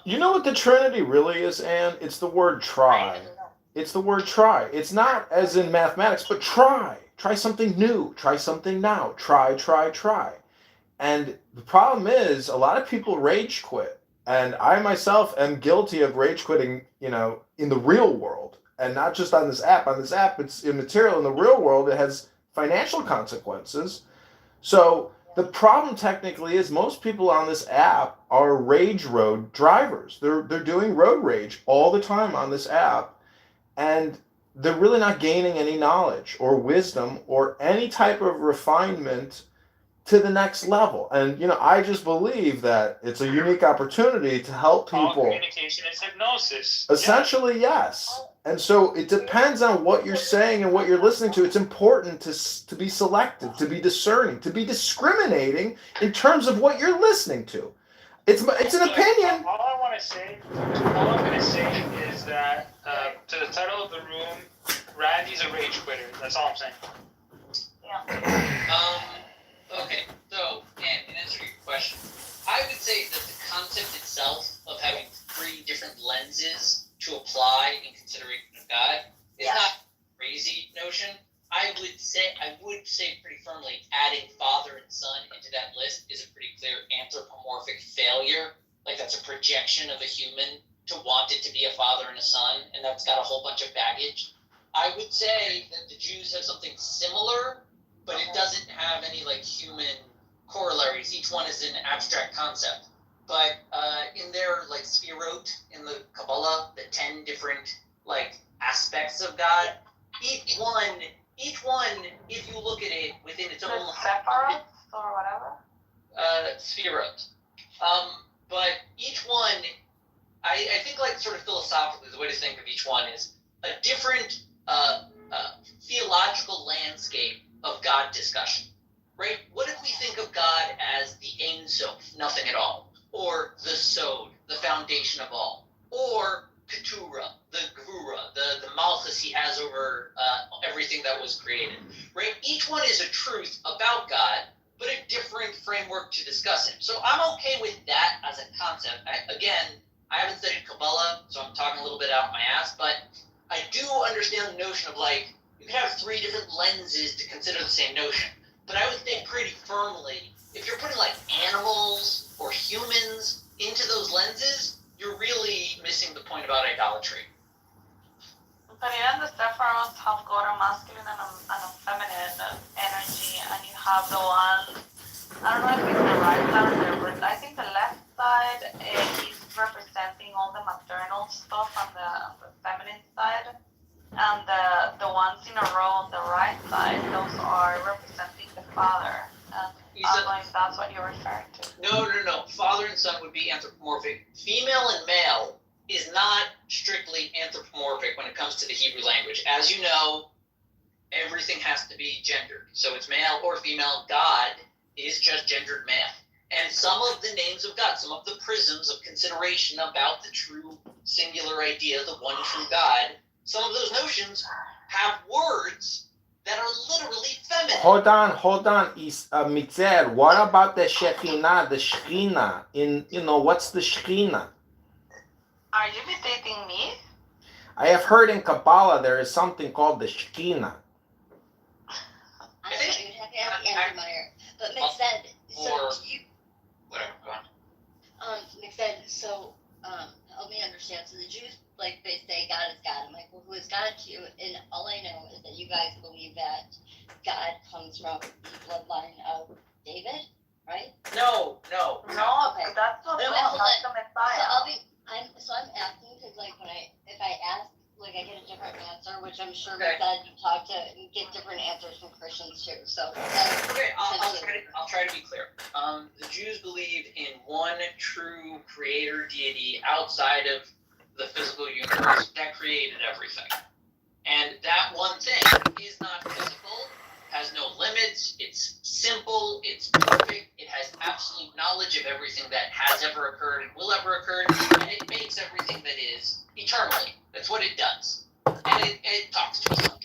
You know what the Trinity really is, Anne? It's the word try. It's the word try. It's not as in mathematics, but try. Try something new. Try something now. Try, try, try. And the problem is, a lot of people rage quit. And I myself am guilty of rage quitting, in the real world and not just on this app. On this app, it's immaterial. In the real world, it has financial consequences. So the problem technically is most people on this app are rage road drivers. They're doing road rage all the time on this app, and they're really not gaining any knowledge or wisdom or any type of refinement to the next level. And I just believe that it's a unique opportunity to help All people. communication is hypnosis. Essentially, yes. And so it depends on what you're saying and what you're listening to. It's important to be selective, to be discerning, to be discriminating in terms of what you're listening to. It's an opinion. All I'm gonna say is that to the title of the room, Randy's a rage quitter. That's all I'm saying. Okay, so, in answer to your question, I would say that the concept itself of having three different lenses to apply in consideration of God is not a crazy notion. I would say pretty firmly adding Father and Son into that list is a pretty clear anthropomorphic failure. Like, that's a projection of a human to want it to be a father and a son, and that's got a whole bunch of baggage. I would say that the Jews have something similar, but it doesn't have any human corollaries. Each one is an abstract concept. But in their Sphirot in the Kabbalah, the 10 different aspects of God, each one, if you look at it within its own Sephiroth or whatever. Sphirot. But each one, I think sort of philosophically, the way to think of each one is a different theological landscape of God discussion, right? What if we think of God as the Ein Sof, nothing at all, or the Sod, the foundation of all, or Keturah, the Gvura, the Malchus he has over everything that was created, right? Each one is a truth about God, but a different framework to discuss him. So I'm okay with that as a concept. I haven't studied Kabbalah, so I'm talking a little bit out my ass, but I do understand the notion of you can have three different lenses to consider the same notion. But I would think pretty firmly, if you're putting animals or humans into those lenses, you're really missing the point about idolatry. But even the Sephiroth have got a masculine and a feminine energy, and you have the one, I don't know if it's the right side or the left. I think the left side is representing all the maternal stuff on the feminine side. And the ones in a row on the right side, those are representing the father. And I don't know if that's what you're referring to. No. Father and son would be anthropomorphic. Female and male is not strictly anthropomorphic when it comes to the Hebrew language. As you know, everything has to be gendered. So it's male or female. God is just gendered male. And some of the names of God, some of the prisms of consideration about the true singular idea, the one true God, some of those notions have words that are literally feminine. Hold on, Mitzel. What about the Shekinah, the Shekhinah? What's the Shekhinah? Are you imitating me? I have heard in Kabbalah there is something called the Shekhinah. I think you'd have to ask Andrew Meyer. But Mick said, Whatever, go on. Mick said, help me understand. So the Jews, they say God is God. I'm like, well, who is God to you? And all I know is that you guys believe that God comes from the bloodline of David, right? No. No, okay. That's not the Messiah. So I'm asking because, if I ask, I get a different answer, which I'm sure okay. that you talk to and get different answers from Christians too. So I'll try to be clear. The Jews believe in one true creator deity outside of the physical universe that created everything. And that one thing is not physical, has no limits, it's simple, it's perfect, it has absolute knowledge of everything that has ever occurred and will ever occur, and it makes everything that is eternally. That's what it does. And it talks to us on